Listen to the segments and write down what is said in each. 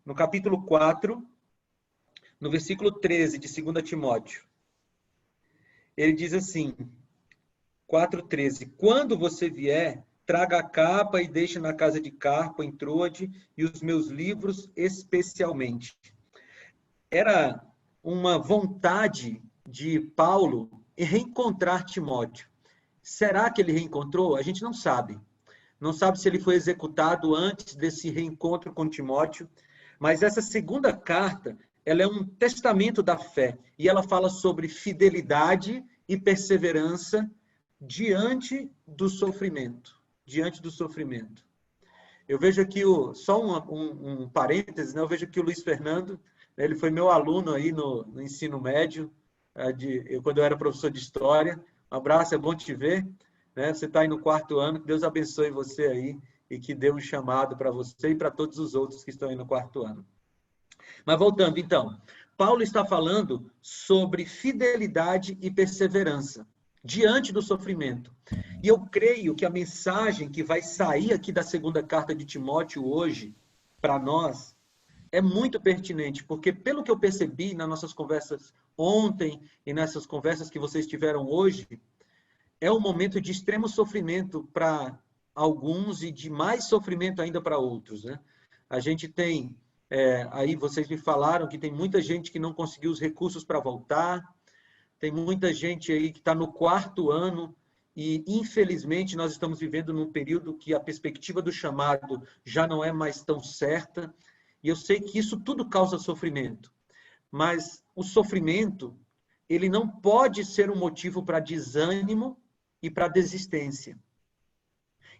no capítulo 4, no versículo 13 de 2 Timóteo. Ele diz assim, 4,13: quando você vier, traga a capa e deixe na casa de Carpo, em Troade, e os meus livros especialmente. Era uma vontade de Paulo em reencontrar Timóteo. Será que ele reencontrou? A gente não sabe. Não sabe se ele foi executado antes desse reencontro com Timóteo, mas essa segunda carta, ela é um testamento da fé, e ela fala sobre fidelidade e perseverança diante do sofrimento. Diante do sofrimento. Eu vejo aqui, só um parêntese, né? Eu vejo aqui o Luiz Fernando, né? Ele foi meu aluno aí no ensino médio, quando eu era professor de História. Um abraço, é bom te ver. Né? Você está aí no 4º ano, que Deus abençoe você aí e que dê um chamado para você e para todos os outros que estão aí no 4º ano. Mas voltando, então, Paulo está falando sobre fidelidade e perseverança diante do sofrimento. E eu creio que a mensagem que vai sair aqui da segunda carta de Timóteo hoje, para nós, é muito pertinente, porque pelo que eu percebi nas nossas conversas ontem e nessas conversas que vocês tiveram hoje, é um momento de extremo sofrimento para alguns e de mais sofrimento ainda para outros, né? A gente tem, aí vocês me falaram que tem muita gente que não conseguiu os recursos para voltar, tem muita gente aí que está no 4º ano e, infelizmente, nós estamos vivendo num período que a perspectiva do chamado já não é mais tão certa, e eu sei que isso tudo causa sofrimento, mas o sofrimento, ele não pode ser um motivo para desânimo e para desistência.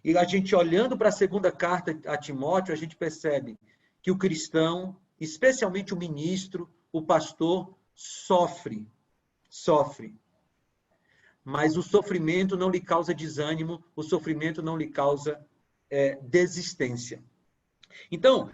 E a gente olhando para a segunda carta a Timóteo, a gente percebe que o cristão, especialmente o ministro, o pastor, sofre. Mas o sofrimento não lhe causa desânimo, o sofrimento não lhe causa desistência. Então,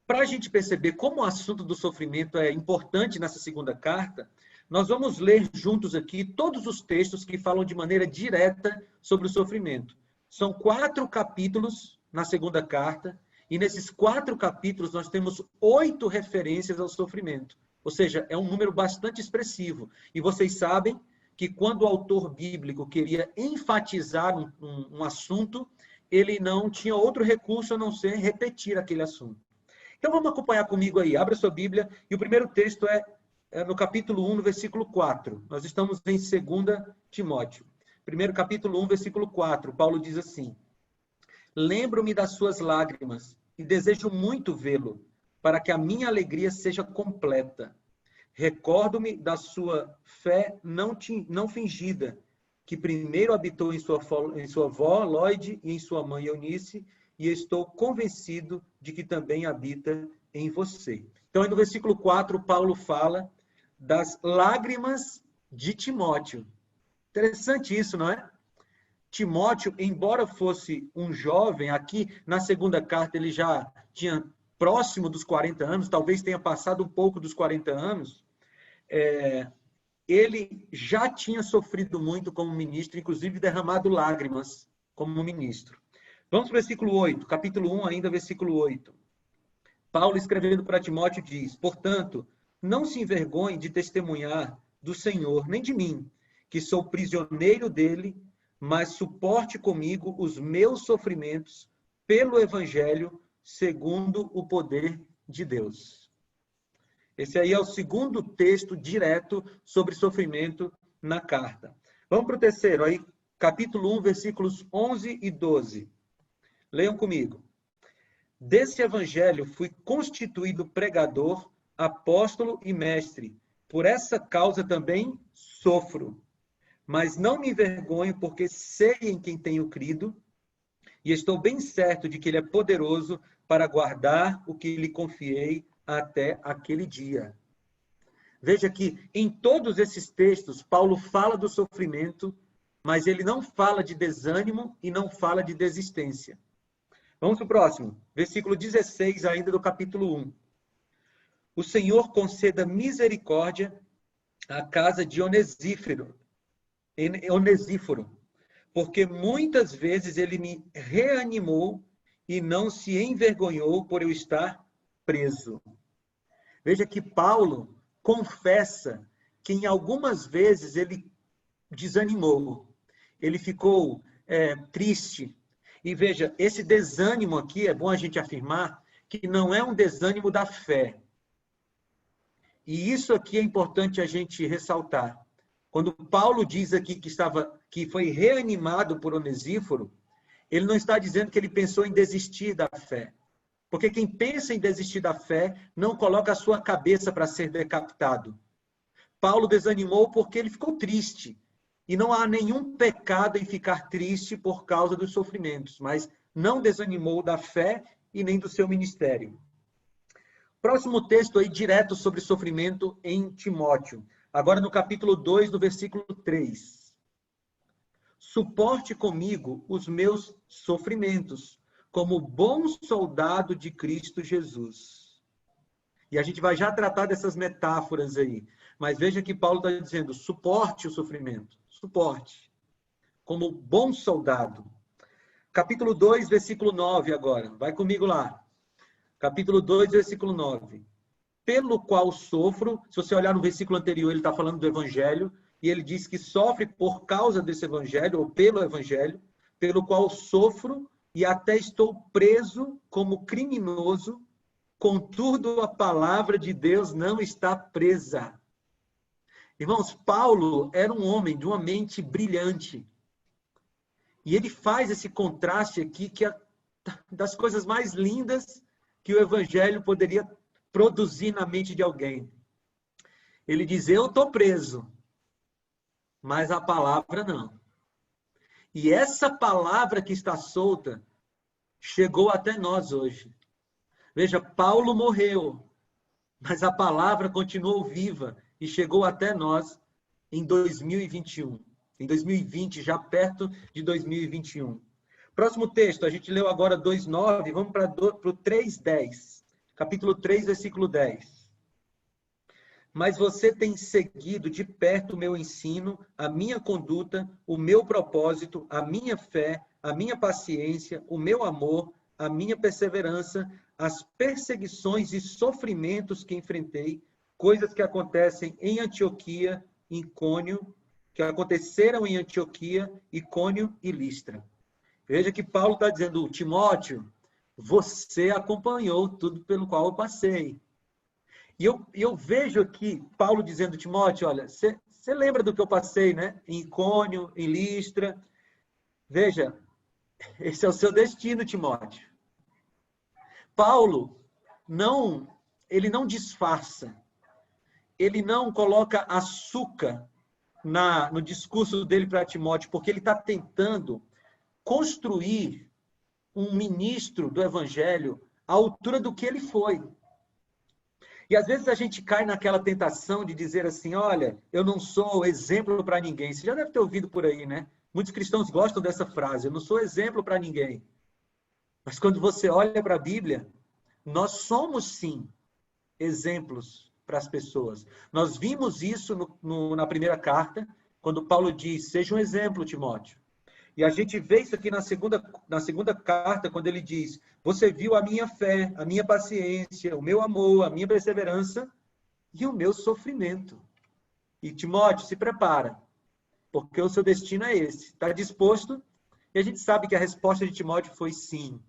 para a gente perceber como o assunto do sofrimento é importante nessa segunda carta, nós vamos ler juntos aqui todos os textos que falam de maneira direta sobre o sofrimento. São 4 capítulos na segunda carta, e nesses 4 capítulos nós temos 8 referências ao sofrimento. Ou seja, é um número bastante expressivo. E vocês sabem que quando o autor bíblico queria enfatizar um assunto, ele não tinha outro recurso a não ser repetir aquele assunto. Então vamos acompanhar comigo aí. Abra sua Bíblia, e o primeiro texto é no capítulo 1, no versículo 4. Nós estamos em 2 Timóteo. Primeiro capítulo 1, versículo 4. Paulo diz assim: lembro-me das suas lágrimas e desejo muito vê-lo, para que a minha alegria seja completa. Recordo-me da sua fé não fingida, que primeiro habitou em sua avó, Lóide, e em sua mãe, Eunice, e estou convencido de que também habita em você. Então, aí no versículo 4, Paulo fala das lágrimas de Timóteo. Interessante isso, não é? Timóteo, embora fosse um jovem, aqui na segunda carta ele já tinha próximo dos 40 anos, talvez tenha passado um pouco dos 40 anos, ele já tinha sofrido muito como ministro, inclusive derramado lágrimas como ministro. Vamos para o versículo 8, capítulo 1 ainda, versículo 8. Paulo, escrevendo para Timóteo, diz: portanto, não se envergonhe de testemunhar do Senhor, nem de mim, que sou prisioneiro dele, mas suporte comigo os meus sofrimentos pelo Evangelho, segundo o poder de Deus. Esse aí é o segundo texto direto sobre sofrimento na carta. Vamos para o terceiro, aí, capítulo 1, versículos 11 e 12. Leiam comigo. Desse evangelho fui constituído pregador, apóstolo e mestre. Por essa causa também sofro. Mas não me envergonho, porque sei em quem tenho crido, e estou bem certo de que ele é poderoso para guardar o que lhe confiei até aquele dia. Veja que em todos esses textos, Paulo fala do sofrimento, mas ele não fala de desânimo e não fala de desistência. Vamos para o próximo, versículo 16 ainda do capítulo 1. O Senhor conceda misericórdia à casa de Onesíforo, porque muitas vezes ele me reanimou e não se envergonhou por eu estar preso. Veja que Paulo confessa que em algumas vezes ele desanimou, ele ficou triste. E veja, esse desânimo aqui, é bom a gente afirmar, que não é um desânimo da fé. E isso aqui é importante a gente ressaltar. Quando Paulo diz aqui que foi reanimado por Onesíforo, ele não está dizendo que ele pensou em desistir da fé. Porque quem pensa em desistir da fé não coloca a sua cabeça para ser decapitado. Paulo desanimou porque ele ficou triste. E não há nenhum pecado em ficar triste por causa dos sofrimentos, mas não desanimou da fé e nem do seu ministério. Próximo texto aí, direto sobre sofrimento em Timóteo. Agora no capítulo 2, no versículo 3. Suporte comigo os meus sofrimentos, como bom soldado de Cristo Jesus. E a gente vai já tratar dessas metáforas aí. Mas veja que Paulo está dizendo, suporte o sofrimento. Suporte. Como bom soldado. Capítulo 2, versículo 9 agora. Vai comigo lá. Capítulo 2, versículo 9. Pelo qual sofro, se você olhar no versículo anterior, ele está falando do evangelho, e ele diz que sofre por causa desse evangelho, ou pelo evangelho, pelo qual sofro e até estou preso como criminoso, contudo a palavra de Deus não está presa. Irmãos, Paulo era um homem de uma mente brilhante. E ele faz esse contraste aqui, que é das coisas mais lindas que o evangelho poderia produzir na mente de alguém. Ele diz, eu estou preso, mas a palavra não. E essa palavra que está solta chegou até nós hoje. Veja, Paulo morreu, mas a palavra continuou viva e chegou até nós em 2021. Em 2020, já perto de 2021. Próximo texto, a gente leu agora 2:9, vamos para o 3:10. Capítulo 3, versículo 10. Mas você tem seguido de perto o meu ensino, a minha conduta, o meu propósito, a minha fé, a minha paciência, o meu amor, a minha perseverança, as perseguições e sofrimentos que enfrentei, coisas que acontecem em Antioquia, Icônio, que aconteceram em Antioquia, Icônio e Listra. Veja que Paulo está dizendo, Timóteo, você acompanhou tudo pelo qual eu passei. E eu vejo aqui Paulo dizendo, Timóteo, olha, você lembra do que eu passei, né? Em Icônio, em Listra. Veja, esse é o seu destino, Timóteo. Paulo, ele não disfarça. Ele não coloca açúcar no discurso dele para Timóteo, porque ele está tentando construir um ministro do evangelho à altura do que ele foi. E às vezes a gente cai naquela tentação de dizer assim, olha, eu não sou exemplo para ninguém. Você já deve ter ouvido por aí, né? Muitos cristãos gostam dessa frase, eu não sou exemplo para ninguém. Mas quando você olha para a Bíblia, nós somos sim exemplos para as pessoas. Nós vimos isso na primeira carta, quando Paulo diz, seja um exemplo, Timóteo. E a gente vê isso aqui na segunda carta, quando ele diz, você viu a minha fé, a minha paciência, o meu amor, a minha perseverança e o meu sofrimento. E Timóteo, se prepara, porque o seu destino é esse. Está disposto? E a gente sabe que a resposta de Timóteo foi sim,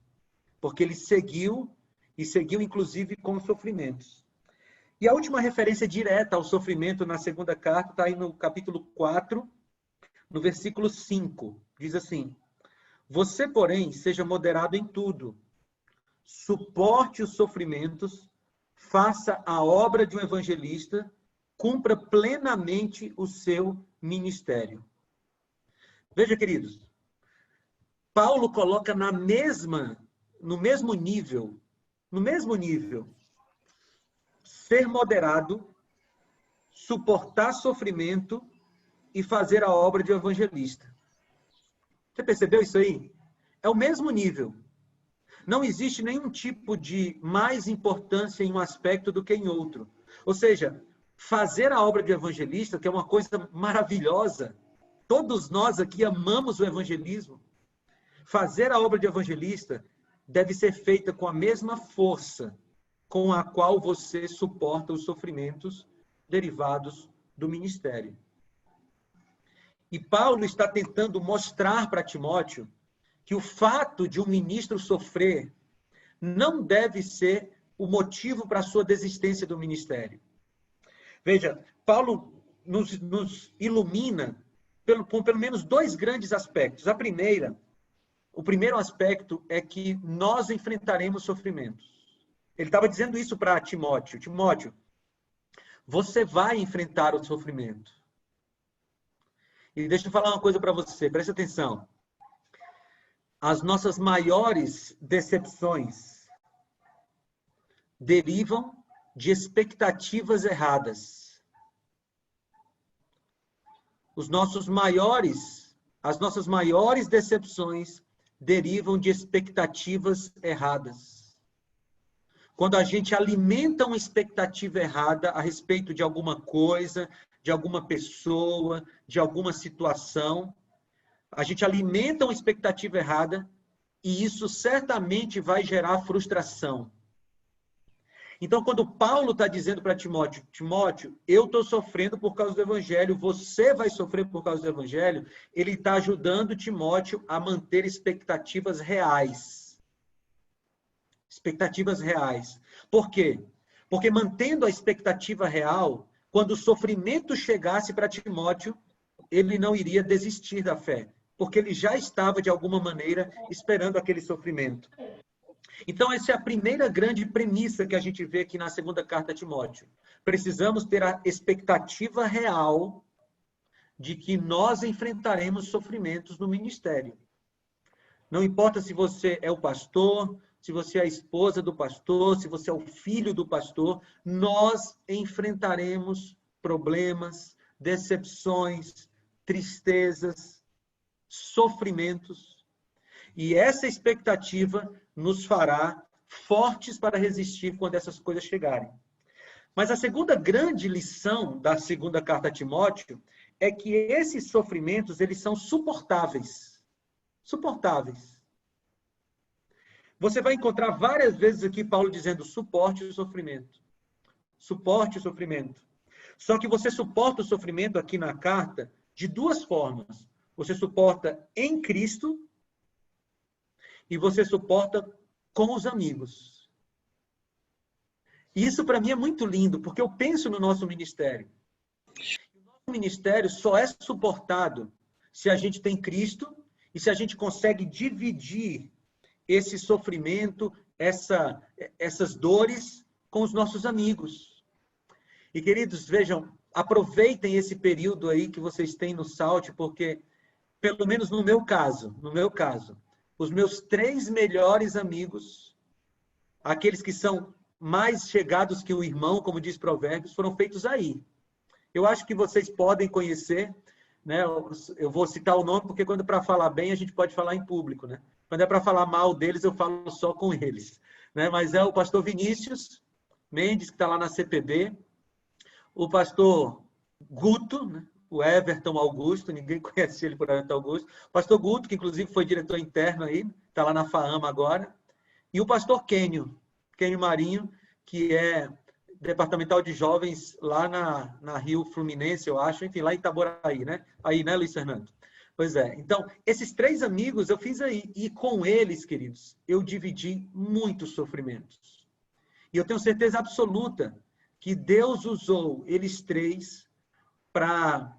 porque ele seguiu, e seguiu inclusive com sofrimentos. E a última referência direta ao sofrimento na segunda carta está aí no capítulo 4, no versículo 5. Diz assim, você, porém, seja moderado em tudo. Suporte os sofrimentos, faça a obra de um evangelista, cumpra plenamente o seu ministério. Veja, queridos, Paulo coloca no mesmo nível, ser moderado, suportar sofrimento e fazer a obra de um evangelista. Você percebeu isso aí? É o mesmo nível. Não existe nenhum tipo de mais importância em um aspecto do que em outro. Ou seja, fazer a obra de evangelista, que é uma coisa maravilhosa, todos nós aqui amamos o evangelismo. Fazer a obra de evangelista deve ser feita com a mesma força com a qual você suporta os sofrimentos derivados do ministério. E Paulo está tentando mostrar para Timóteo que o fato de um ministro sofrer não deve ser o motivo para a sua desistência do ministério. Veja, Paulo nos ilumina por pelo menos dois grandes aspectos. O primeiro aspecto é que nós enfrentaremos sofrimentos. Ele estava dizendo isso para Timóteo. Timóteo, você vai enfrentar o sofrimento. E deixa eu falar uma coisa para você, preste atenção. As nossas maiores decepções derivam de expectativas erradas. As nossas maiores decepções derivam de expectativas erradas. Quando a gente alimenta uma expectativa errada a respeito de alguma coisa, de alguma pessoa, de alguma situação, a gente alimenta uma expectativa errada e isso certamente vai gerar frustração. Então, quando Paulo está dizendo para Timóteo, Timóteo, eu estou sofrendo por causa do Evangelho, você vai sofrer por causa do Evangelho, ele está ajudando Timóteo a manter expectativas reais. Expectativas reais. Por quê? Porque mantendo a expectativa real, quando o sofrimento chegasse para Timóteo, ele não iria desistir da fé, porque ele já estava, de alguma maneira, esperando aquele sofrimento. Então, essa é a primeira grande premissa que a gente vê aqui na segunda carta a Timóteo. Precisamos ter a expectativa real de que nós enfrentaremos sofrimentos no ministério. Não importa se você é o pastor, se você é a esposa do pastor, se você é o filho do pastor, nós enfrentaremos problemas, decepções, tristezas, sofrimentos. E essa expectativa nos fará fortes para resistir quando essas coisas chegarem. Mas a segunda grande lição da segunda carta a Timóteo é que esses sofrimentos, eles são suportáveis. Suportáveis. Você vai encontrar várias vezes aqui Paulo dizendo suporte o sofrimento. Suporte o sofrimento. Só que você suporta o sofrimento aqui na carta de duas formas. Você suporta em Cristo e você suporta com os amigos. Isso para mim é muito lindo, porque eu penso no nosso ministério. O nosso ministério só é suportado se a gente tem Cristo e se a gente consegue dividir esse sofrimento, essas dores com os nossos amigos. E, queridos, vejam, aproveitem esse período aí que vocês têm no SALT, porque, pelo menos no meu caso, os meus 3 melhores amigos, aqueles que são mais chegados que o irmão, como diz Provérbios, foram feitos aí. Eu acho que vocês podem conhecer, né? Eu vou citar o nome, porque quando é para falar bem, a gente pode falar em público, né? Quando é para falar mal deles, eu falo só com eles, né? Mas é o pastor Vinícius Mendes, que está lá na CPB, o pastor Guto, né? O Everton Augusto, ninguém conhece ele por Everton Augusto, o pastor Guto, que inclusive foi diretor interno aí, está lá na FAAMA agora, e o pastor Kênio Marinho, que é departamental de jovens lá na Rio Fluminense, eu acho, enfim, lá em Itaboraí, né? Aí, né, Luiz Fernando? Pois é. Então, esses 3 amigos eu fiz aí. E com eles, queridos, eu dividi muitos sofrimentos. E eu tenho certeza absoluta que Deus usou eles 3 para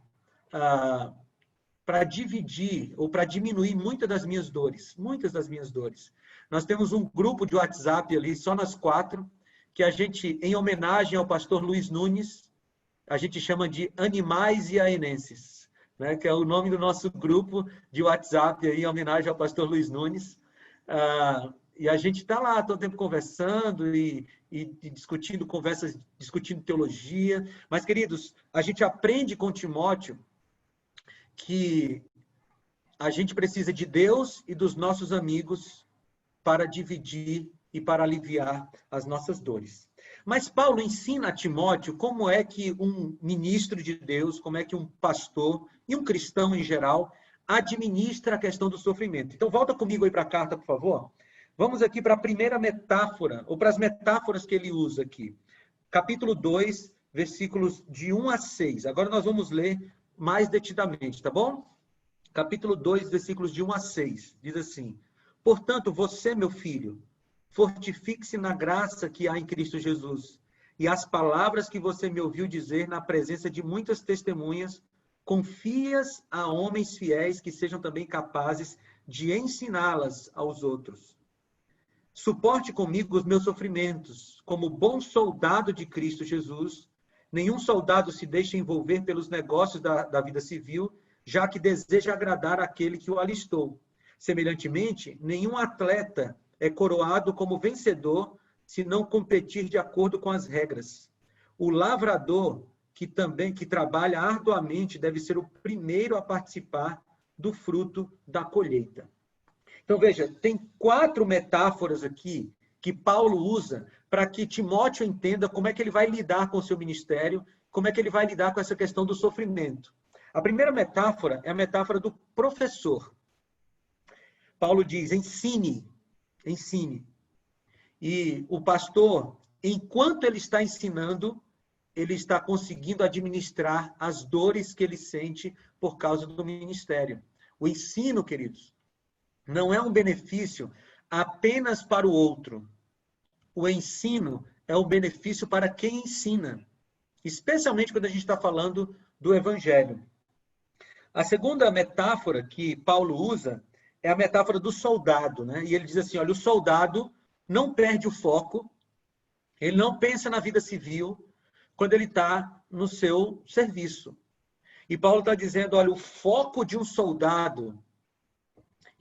dividir ou para diminuir muitas das minhas dores. Muitas das minhas dores. Nós temos um grupo de WhatsApp ali, só nós 4, que a gente, em homenagem ao pastor Luiz Nunes, a gente chama de Animais Iaenenses. Né, que é o nome do nosso grupo de WhatsApp, aí, em homenagem ao pastor Luiz Nunes. E a gente está lá todo tempo conversando e discutindo discutindo teologia. Mas, queridos, a gente aprende com Timóteo que a gente precisa de Deus e dos nossos amigos para dividir e para aliviar as nossas dores. Mas Paulo ensina a Timóteo como é que um ministro de Deus, como é que um pastor e um cristão em geral administra a questão do sofrimento. Então, volta comigo aí para a carta, por favor. Vamos aqui para a primeira metáfora, ou para as metáforas que ele usa aqui. Capítulo 2, versículos de 1 a 6. Agora nós vamos ler mais detidamente, tá bom? Capítulo 2, versículos de 1 a 6. Diz assim: Portanto, você, meu filho, fortifique-se na graça que há em Cristo Jesus, e as palavras que você me ouviu dizer na presença de muitas testemunhas, confie-as a homens fiéis que sejam também capazes de ensiná-las aos outros. Suporte comigo os meus sofrimentos, como bom soldado de Cristo Jesus. Nenhum soldado se deixa envolver pelos negócios da vida civil, já que deseja agradar aquele que o alistou. Semelhantemente, nenhum atleta é coroado como vencedor se não competir de acordo com as regras. O lavrador, que trabalha arduamente, deve ser o primeiro a participar do fruto da colheita. Então, veja, tem 4 metáforas aqui que Paulo usa para que Timóteo entenda como é que ele vai lidar com o seu ministério, como é que ele vai lidar com essa questão do sofrimento. A primeira metáfora é a metáfora do professor. Paulo diz, ensine. E o pastor, enquanto ele está ensinando, ele está conseguindo administrar as dores que ele sente por causa do ministério. O ensino, queridos, não é um benefício apenas para o outro. O ensino é um benefício para quem ensina, especialmente quando a gente está falando do evangelho. A segunda metáfora que Paulo usa é a metáfora do soldado, né? E ele diz assim, olha, o soldado não perde o foco, ele não pensa na vida civil quando ele está no seu serviço. E Paulo está dizendo, olha, o foco de um soldado.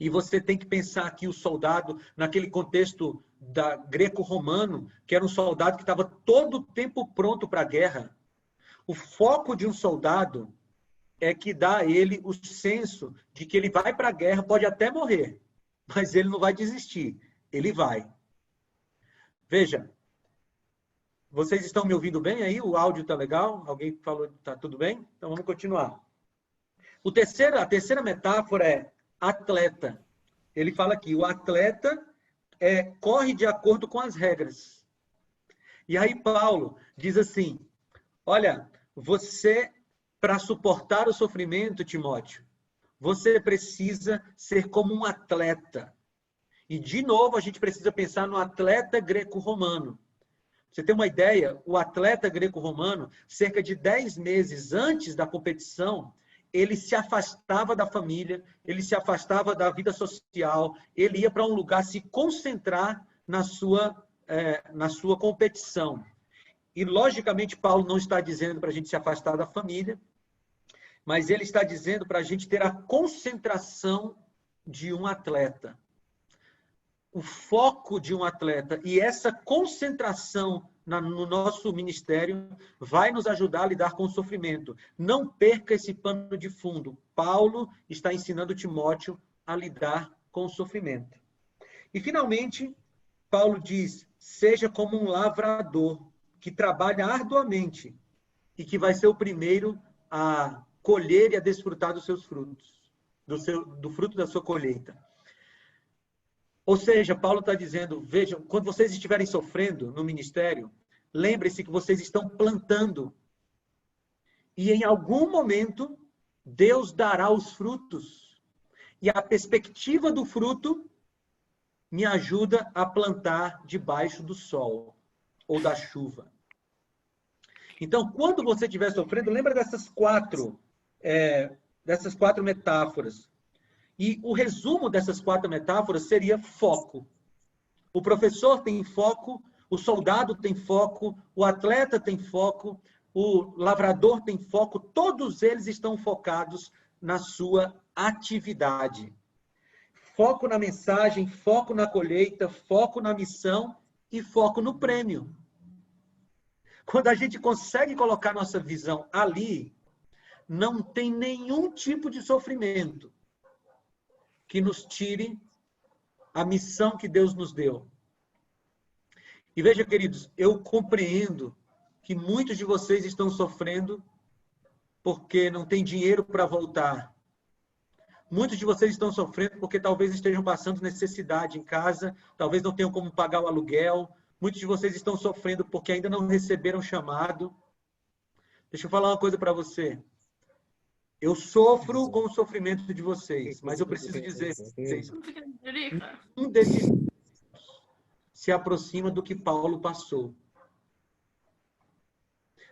E você tem que pensar aqui o soldado naquele contexto da greco-romano, que era um soldado que estava todo o tempo pronto para a guerra. O foco de um soldado é que dá a ele o senso de que ele vai para a guerra, pode até morrer, mas ele não vai desistir, ele vai. Veja, vocês estão me ouvindo bem aí? O áudio está legal? Alguém falou que está tudo bem? Então vamos continuar. A terceira metáfora é atleta. Ele fala aqui, o atleta corre de acordo com as regras. E aí Paulo diz assim, olha, você, para suportar o sofrimento, Timóteo, você precisa ser como um atleta. E, de novo, a gente precisa pensar no atleta greco-romano. Você tem uma ideia, o atleta greco-romano, cerca de 10 meses antes da competição, ele se afastava da família, ele se afastava da vida social, ele ia para um lugar se concentrar na sua competição. E, logicamente, Paulo não está dizendo para a gente se afastar da família, mas ele está dizendo para a gente ter a concentração de um atleta. O foco de um atleta. E essa concentração no nosso ministério vai nos ajudar a lidar com o sofrimento. Não perca esse pano de fundo. Paulo está ensinando Timóteo a lidar com o sofrimento. E, finalmente, Paulo diz, seja como um lavrador que trabalha arduamente e que vai ser o primeiro a colher e a desfrutar dos seus frutos, do fruto da sua colheita. Ou seja, Paulo está dizendo, vejam, quando vocês estiverem sofrendo no ministério, lembre-se que vocês estão plantando. E em algum momento, Deus dará os frutos. E a perspectiva do fruto me ajuda a plantar debaixo do sol ou da chuva. Então, quando você estiver sofrendo, lembra dessas quatro metáforas. E o resumo dessas 4 metáforas seria foco. O professor tem foco, o soldado tem foco, o atleta tem foco, o lavrador tem foco, todos eles estão focados na sua atividade. Foco na mensagem, foco na colheita, foco na missão e foco no prêmio. Quando a gente consegue colocar nossa visão ali, não tem nenhum tipo de sofrimento que nos tire a missão que Deus nos deu. E veja, queridos, eu compreendo que muitos de vocês estão sofrendo porque não tem dinheiro para voltar, Muitos de vocês estão sofrendo porque talvez estejam passando necessidade em casa, talvez não tenham como pagar o aluguel. Muitos de vocês estão sofrendo porque ainda não receberam chamado. Deixa eu falar uma coisa para você. Eu sofro com o sofrimento de vocês, mas eu preciso dizer para vocês, um desses se aproxima do que Paulo passou.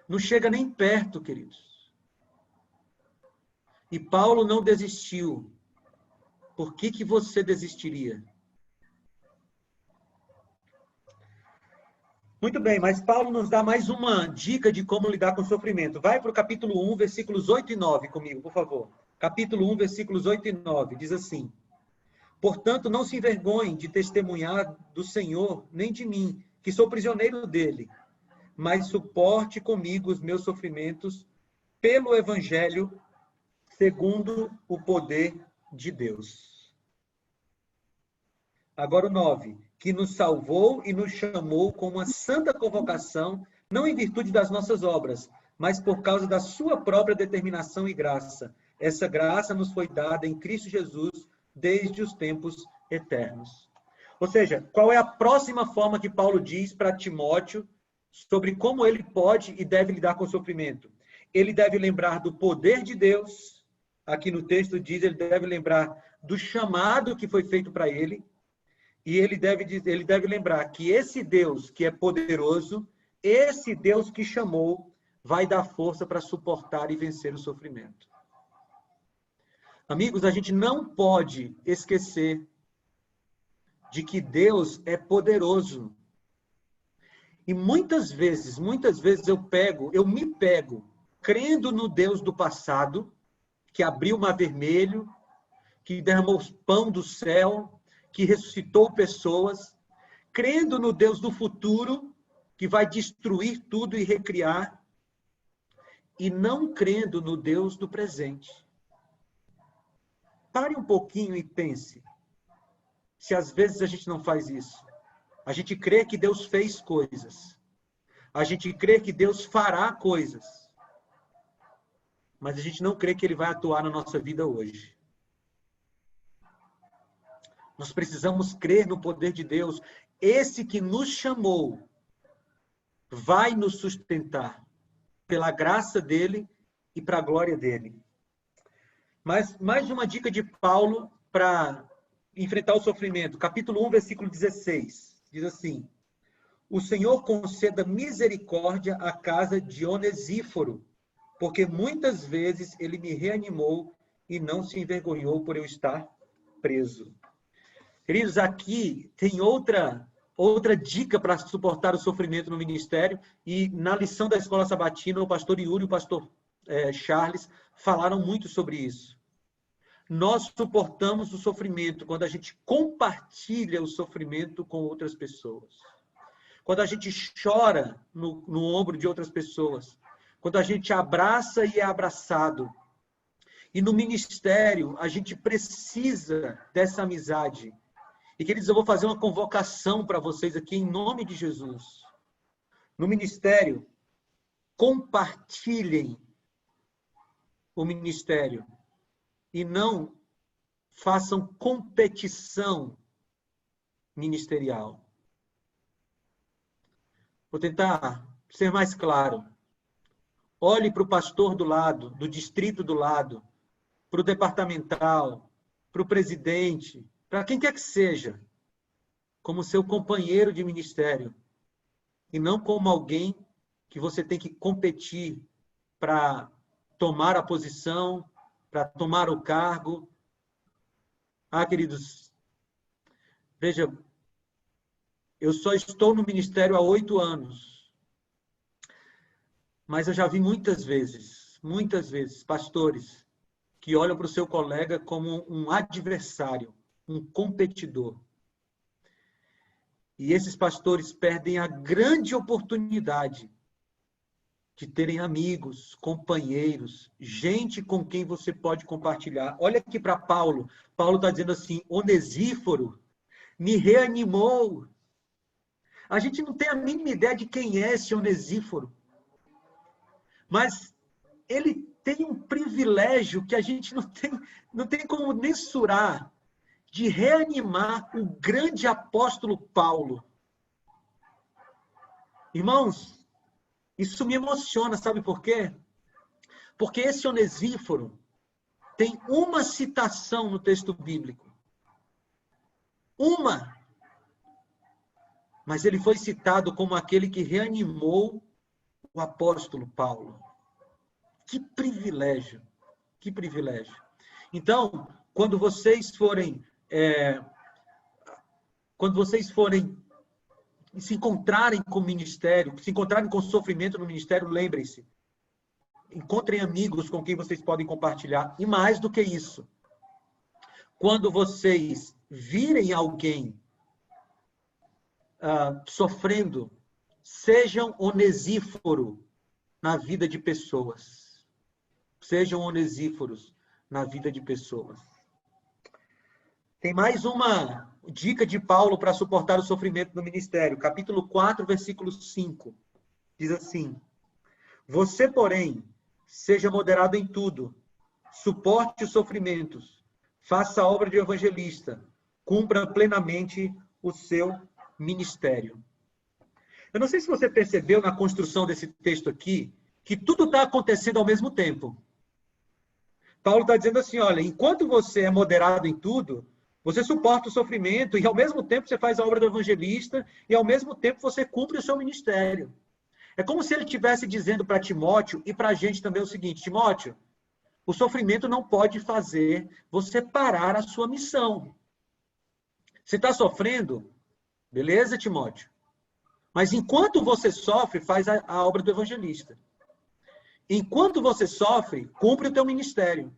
Não chega nem perto, queridos. E Paulo não desistiu. Por que você desistiria? Muito bem, mas Paulo nos dá mais uma dica de como lidar com o sofrimento. Vai para o capítulo 1, versículos 8 e 9 comigo, por favor. Capítulo 1, versículos 8 e 9. Diz assim: Portanto, não se envergonhem de testemunhar do Senhor, nem de mim, que sou prisioneiro dele, mas suporte comigo os meus sofrimentos pelo Evangelho, segundo o poder de Deus. Agora o 9. Que nos salvou e nos chamou com uma santa convocação, não em virtude das nossas obras, mas por causa da sua própria determinação e graça. Essa graça nos foi dada em Cristo Jesus desde os tempos eternos. Ou seja, qual é a próxima forma que Paulo diz para Timóteo sobre como ele pode e deve lidar com o sofrimento? Ele deve lembrar do poder de Deus. Aqui no texto diz, ele deve lembrar do chamado que foi feito para ele. E ele deve lembrar que esse Deus que é poderoso, esse Deus que chamou, vai dar força para suportar e vencer o sofrimento. Amigos, a gente não pode esquecer de que Deus é poderoso. E muitas vezes eu me pego crendo no Deus do passado, que abriu o mar vermelho, que derramou pão do céu, que ressuscitou pessoas, crendo no Deus do futuro, que vai destruir tudo e recriar, e não crendo no Deus do presente. Pare um pouquinho e pense, se às vezes a gente não faz isso. A gente crê que Deus fez coisas. A gente crê que Deus fará coisas. Mas a gente não crê que Ele vai atuar na nossa vida hoje. Nós precisamos crer no poder de Deus. Esse que nos chamou vai nos sustentar pela graça dele e para a glória dele. Mas mais uma dica de Paulo para enfrentar o sofrimento. Capítulo 1, versículo 16. Diz assim: O Senhor conceda misericórdia à casa de Onesíforo, porque muitas vezes ele me reanimou e não se envergonhou por eu estar preso. Queridos, aqui tem outra dica para suportar o sofrimento no ministério, e na lição da Escola Sabatina, o pastor Yuri e o pastor Charles falaram muito sobre isso. Nós suportamos o sofrimento quando a gente compartilha o sofrimento com outras pessoas. Quando a gente chora no ombro de outras pessoas. Quando a gente abraça e é abraçado. E no ministério, a gente precisa dessa amizade. E, queridos, eu vou fazer uma convocação para vocês aqui, em nome de Jesus. No ministério, compartilhem o ministério. E não façam competição ministerial. Vou tentar ser mais claro. Olhe para o pastor do lado, do distrito do lado, para o departamental, para o presidente, para quem quer que seja, como seu companheiro de ministério, e não como alguém que você tem que competir para tomar a posição, para tomar o cargo. Queridos, veja, eu só estou no ministério há 8 anos, mas eu já vi muitas vezes, pastores que olham para o seu colega como um adversário, um competidor. E esses pastores perdem a grande oportunidade de terem amigos, companheiros, gente com quem você pode compartilhar. Olha aqui para Paulo. Paulo está dizendo assim: Onesíforo me reanimou. A gente não tem a mínima ideia de quem é esse Onesíforo. Mas ele tem um privilégio que a gente não tem como mensurar, de reanimar o grande apóstolo Paulo. Irmãos, isso me emociona, sabe por quê? Porque esse Onesíforo tem uma citação no texto bíblico. Uma. Mas ele foi citado como aquele que reanimou o apóstolo Paulo. Que privilégio, que privilégio. Então, quando vocês forem se encontrarem com o ministério, se encontrarem com sofrimento no ministério, lembrem-se, encontrem amigos com quem vocês podem compartilhar. E mais do que isso, quando vocês virem alguém sofrendo, sejam Onesíforo na vida de pessoas. Sejam onesíforos na vida de pessoas. Tem mais uma dica de Paulo para suportar o sofrimento no ministério. Capítulo 4, versículo 5. Diz assim: Você, porém, seja moderado em tudo, suporte os sofrimentos, faça a obra de evangelista, cumpra plenamente o seu ministério. Eu não sei se você percebeu na construção desse texto aqui, que tudo está acontecendo ao mesmo tempo. Paulo está dizendo assim, olha, enquanto você é moderado em tudo, você suporta o sofrimento e ao mesmo tempo você faz a obra do evangelista e ao mesmo tempo você cumpre o seu ministério. É como se ele estivesse dizendo para Timóteo e para a gente também o seguinte: Timóteo, o sofrimento não pode fazer você parar a sua missão. Você está sofrendo? Beleza, Timóteo? Mas enquanto você sofre, faz a obra do evangelista. Enquanto você sofre, cumpre o teu ministério.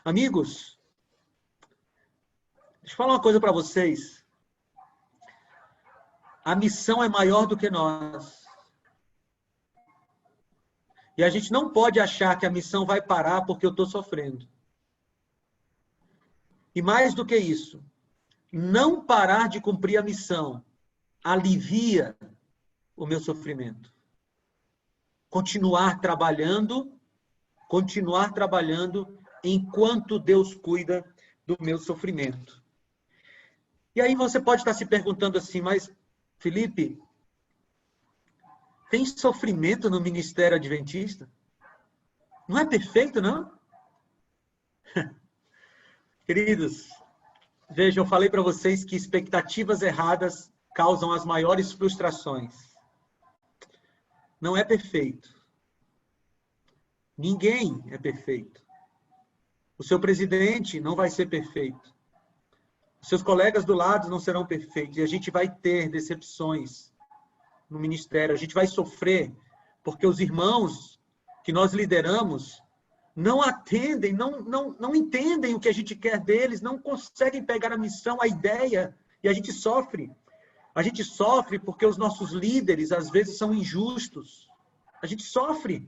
Amigos, deixa eu falar uma coisa para vocês. A missão é maior do que nós. E a gente não pode achar que a missão vai parar porque eu estou sofrendo. E mais do que isso, não parar de cumprir a missão alivia o meu sofrimento. Continuar trabalhando enquanto Deus cuida do meu sofrimento. E aí você pode estar se perguntando assim, mas, Felipe, tem sofrimento no ministério adventista? Não é perfeito, não? Queridos, vejam, eu falei para vocês que expectativas erradas causam as maiores frustrações. Não é perfeito. Ninguém é perfeito. O seu presidente não vai ser perfeito. Os seus colegas do lado não serão perfeitos. E a gente vai ter decepções no ministério. A gente vai sofrer porque os irmãos que nós lideramos não atendem, não entendem o que a gente quer deles, não conseguem pegar a missão, a ideia, e a gente sofre. A gente sofre porque os nossos líderes, às vezes, são injustos. A gente sofre.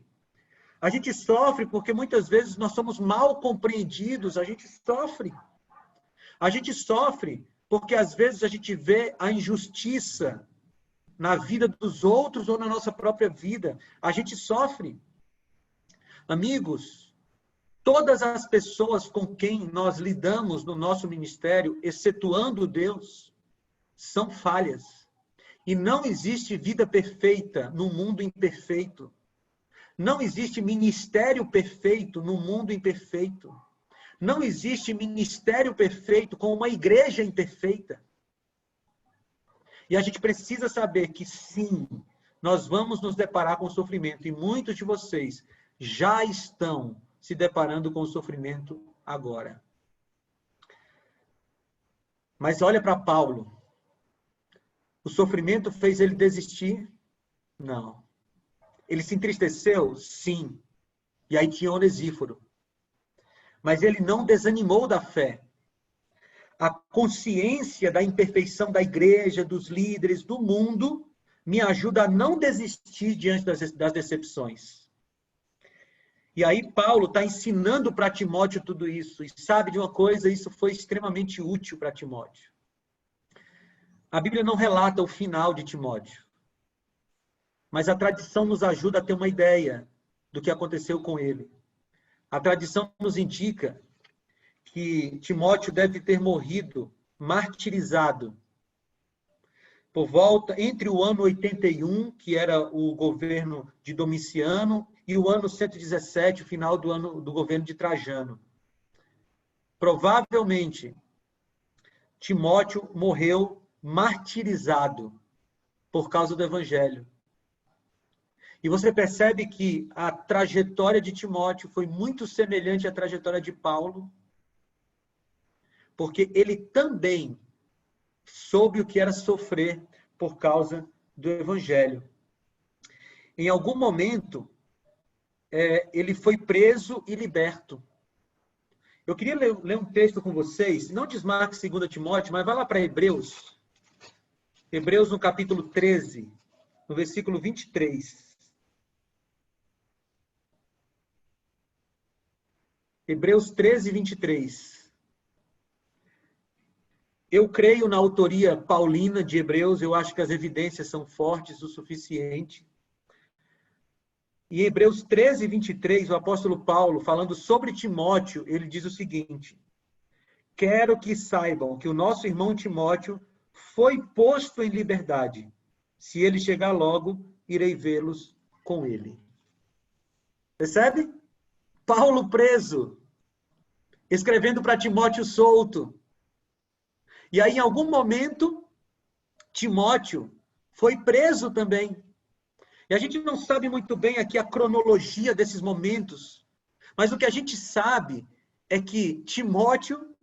A gente sofre porque, muitas vezes, nós somos mal compreendidos. A gente sofre. A gente sofre porque, às vezes, a gente vê a injustiça na vida dos outros ou na nossa própria vida. A gente sofre. Amigos, todas as pessoas com quem nós lidamos no nosso ministério, excetuando Deus, são falhas. E não existe vida perfeita no mundo imperfeito. Não existe ministério perfeito no mundo imperfeito. Não existe ministério perfeito com uma igreja imperfeita. E a gente precisa saber que sim, nós vamos nos deparar com sofrimento. E muitos de vocês já estão se deparando com o sofrimento agora. Mas olha para Paulo. O sofrimento fez ele desistir? Não. Ele se entristeceu? Sim. E aí tinha Onesíforo. Mas ele não desanimou da fé. A consciência da imperfeição da igreja, dos líderes, do mundo, me ajuda a não desistir diante das decepções. E aí Paulo está ensinando para Timóteo tudo isso. E sabe de uma coisa? Isso foi extremamente útil para Timóteo. A Bíblia não relata o final de Timóteo. Mas a tradição nos ajuda a ter uma ideia do que aconteceu com ele. A tradição nos indica que Timóteo deve ter morrido martirizado por volta entre o ano 81, que era o governo de Domiciano, e o ano 117, o final do ano do governo de Trajano. Provavelmente, Timóteo morreu martirizado por causa do evangelho. E você percebe que a trajetória de Timóteo foi muito semelhante à trajetória de Paulo, porque ele também soube o que era sofrer por causa do evangelho. Em algum momento, ele foi preso e liberto. Eu queria ler um texto com vocês, não desmarque 2 Timóteo, mas vai lá para Hebreus. Hebreus no capítulo 13, no versículo 23. Hebreus 13, 23. Eu creio na autoria paulina de Hebreus, eu acho que as evidências são fortes o suficiente. E em Hebreus 13, 23, o apóstolo Paulo, falando sobre Timóteo, ele diz o seguinte: quero que saibam que o nosso irmão Timóteo foi posto em liberdade. Se ele chegar logo, irei vê-los com ele. Percebe? Paulo preso, escrevendo para Timóteo solto. E aí, em algum momento, Timóteo foi preso também. E a gente não sabe muito bem aqui a cronologia desses momentos, mas o que a gente sabe é que Timóteo,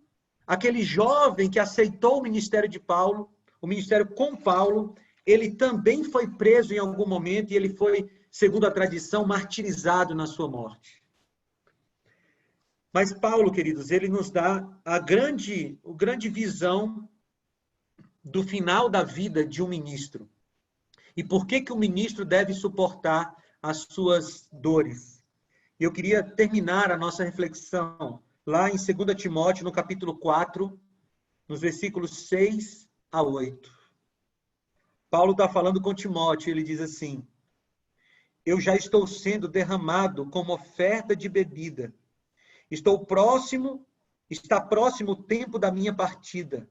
aquele jovem que aceitou o ministério de Paulo, o ministério com Paulo, ele também foi preso em algum momento e ele foi, segundo a tradição, martirizado na sua morte. Mas Paulo, queridos, ele nos dá a grande visão do final da vida de um ministro. E por que o ministro deve suportar as suas dores? Eu queria terminar a nossa reflexão lá em 2 Timóteo, no capítulo 4, nos versículos 6 a 8. Paulo está falando com Timóteo, ele diz assim: eu já estou sendo derramado como oferta de bebida. Está próximo o tempo da minha partida.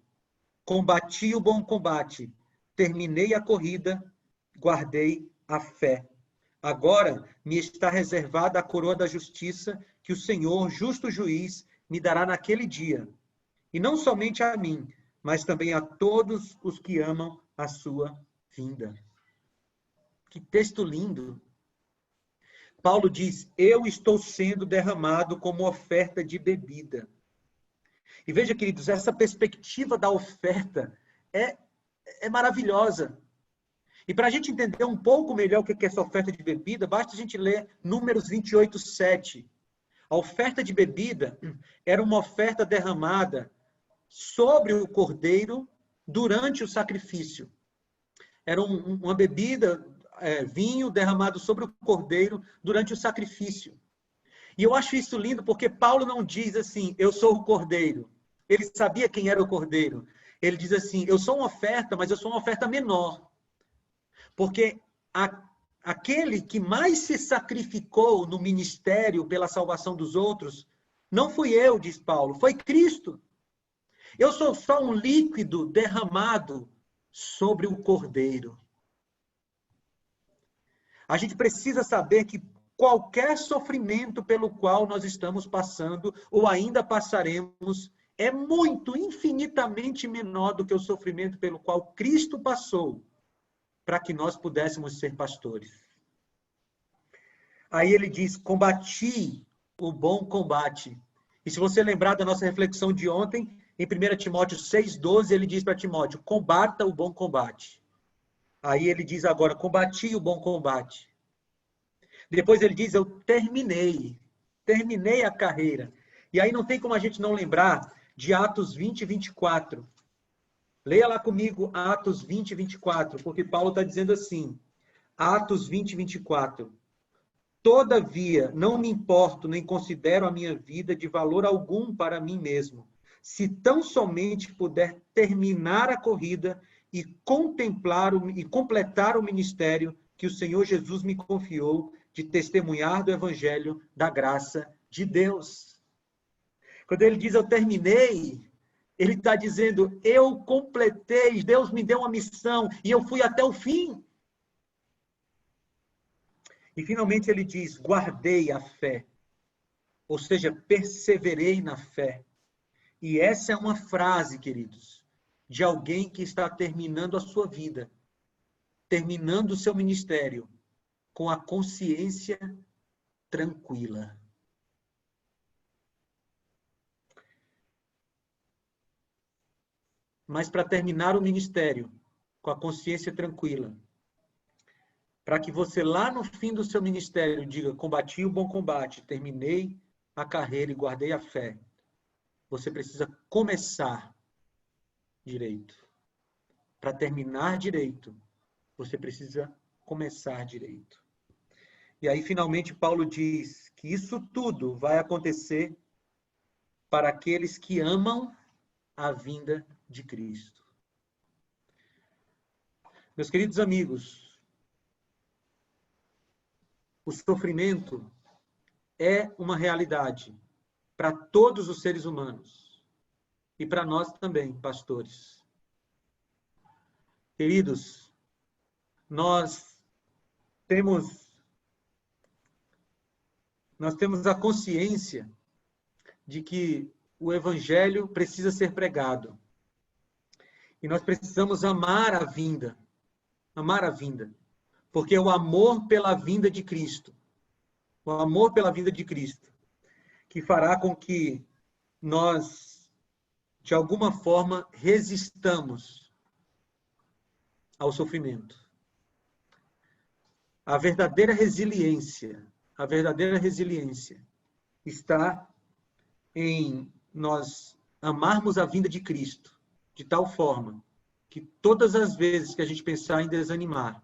Combati o bom combate, terminei a corrida, guardei a fé. Agora me está reservada a coroa da justiça que o Senhor, justo juiz, me dará naquele dia. E não somente a mim, mas também a todos os que amam a sua vinda. Que texto lindo! Paulo diz: eu estou sendo derramado como oferta de bebida. E veja, queridos, essa perspectiva da oferta é maravilhosa. E para a gente entender um pouco melhor o que é essa oferta de bebida, basta a gente ler Números 28, 7. A oferta de bebida era uma oferta derramada sobre o cordeiro durante o sacrifício. Era uma bebida, vinho derramado sobre o cordeiro durante o sacrifício. E eu acho isso lindo porque Paulo não diz assim, eu sou o cordeiro. Ele sabia quem era o cordeiro. Ele diz assim, eu sou uma oferta, mas eu sou uma oferta menor. Porque aquele que mais se sacrificou no ministério pela salvação dos outros, não fui eu, diz Paulo, foi Cristo. Eu sou só um líquido derramado sobre o cordeiro. A gente precisa saber que qualquer sofrimento pelo qual nós estamos passando ou ainda passaremos é muito, infinitamente menor do que o sofrimento pelo qual Cristo passou para que nós pudéssemos ser pastores. Aí ele diz, combati o bom combate. E se você lembrar da nossa reflexão de ontem, em 1 Timóteo 6,12, ele diz para Timóteo, combata o bom combate. Aí ele diz agora, combati o bom combate. Depois ele diz, eu terminei a carreira. E aí não tem como a gente não lembrar de Atos 20 e 24. Leia lá comigo Atos 20 e 24, porque Paulo está dizendo assim, Atos 20 e 24. Todavia, não me importo nem considero a minha vida de valor algum para mim mesmo, se tão somente puder terminar a corrida e completar o ministério que o Senhor Jesus me confiou de testemunhar do evangelho da graça de Deus. Quando ele diz eu terminei, ele está dizendo eu completei, Deus me deu uma missão e eu fui até o fim. E finalmente ele diz, guardei a fé, ou seja, perseverei na fé. E essa é uma frase, queridos, de alguém que está terminando a sua vida, terminando o seu ministério, com a consciência tranquila. Mas para terminar o ministério, com a consciência tranquila, para que você lá no fim do seu ministério diga, combati o bom combate, terminei a carreira e guardei a fé, você precisa começar direito. Para terminar direito, você precisa começar direito. E aí, finalmente, Paulo diz que isso tudo vai acontecer para aqueles que amam a vinda de Cristo. Meus queridos amigos, o sofrimento é uma realidade para todos os seres humanos e para nós também, pastores. Queridos, nós temos a consciência de que o evangelho precisa ser pregado. E nós precisamos amar a vinda. Amar a vinda. Porque o amor pela vinda de Cristo, o amor pela vinda de Cristo, que fará com que nós, de alguma forma, resistamos ao sofrimento. A verdadeira resiliência está em nós amarmos a vinda de Cristo de tal forma que todas as vezes que a gente pensar em desanimar,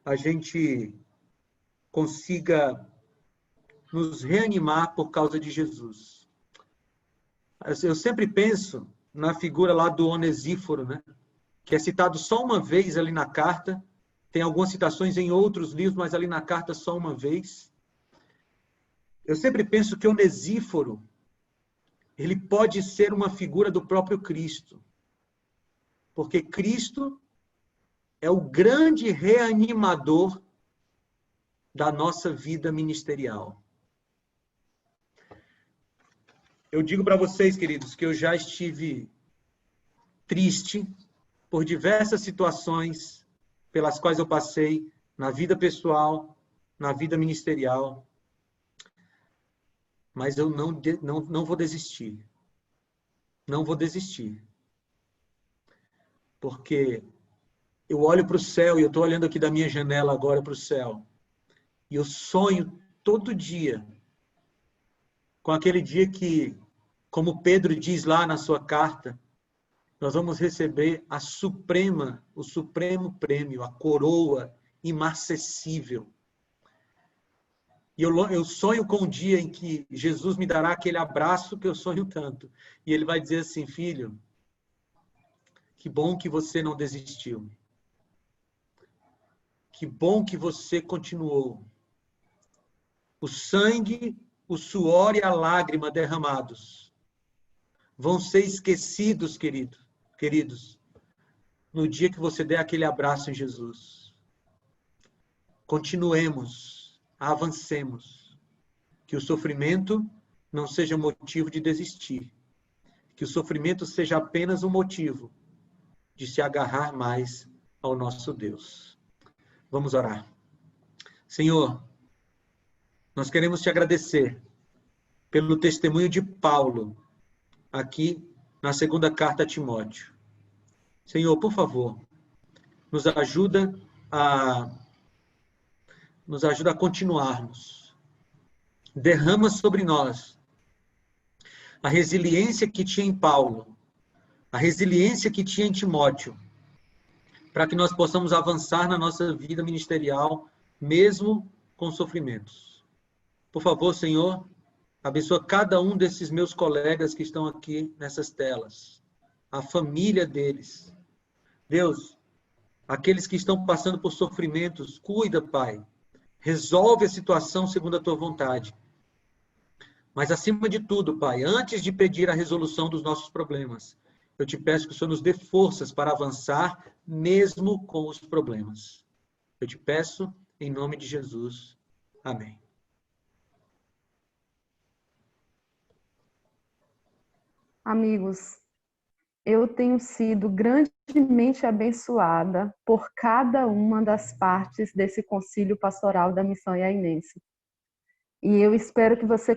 a gente consiga nos reanimar por causa de Jesus. Eu sempre penso na figura lá do Onesíforo, né? Que é citado só uma vez ali na carta, tem algumas citações em outros livros, mas ali na carta só uma vez. Eu sempre penso que Onesíforo, ele pode ser uma figura do próprio Cristo. Porque Cristo é o grande reanimador da nossa vida ministerial. Eu digo para vocês, queridos, que eu já estive triste por diversas situações pelas quais eu passei na vida pessoal, na vida ministerial. Mas eu não vou desistir. Não vou desistir. Porque eu olho para o céu, e eu estou olhando aqui da minha janela agora para o céu, e eu sonho todo dia com aquele dia que, como Pedro diz lá na sua carta, nós vamos receber o supremo prêmio, a coroa imarcessível. E eu sonho com o dia em que Jesus me dará aquele abraço que eu sonho tanto. E ele vai dizer assim, filho, que bom que você não desistiu. Que bom que você continuou. O sangue, o suor e a lágrima derramados vão ser esquecidos, queridos, no dia que você der aquele abraço em Jesus. Continuemos, avancemos. Que o sofrimento não seja motivo de desistir. Que o sofrimento seja apenas um motivo de se agarrar mais ao nosso Deus. Vamos orar. Senhor, nós queremos te agradecer pelo testemunho de Paulo aqui na segunda carta a Timóteo. Senhor, por favor, nos ajuda a continuarmos. Derrama sobre nós a resiliência que tinha em Paulo, a resiliência que tinha em Timóteo, para que nós possamos avançar na nossa vida ministerial, mesmo com sofrimentos. Por favor, Senhor, abençoa cada um desses meus colegas que estão aqui nessas telas, a família deles. Deus, aqueles que estão passando por sofrimentos, cuida, Pai, Resolve a situação segundo a tua vontade. Mas, acima de tudo, Pai, antes de pedir a resolução dos nossos problemas, eu te peço que o Senhor nos dê forças para avançar, mesmo com os problemas. Eu te peço, em nome de Jesus. Amém. Amigos, eu tenho sido grandemente abençoada por cada uma das partes desse concílio pastoral da Missão Iainense. E eu espero que você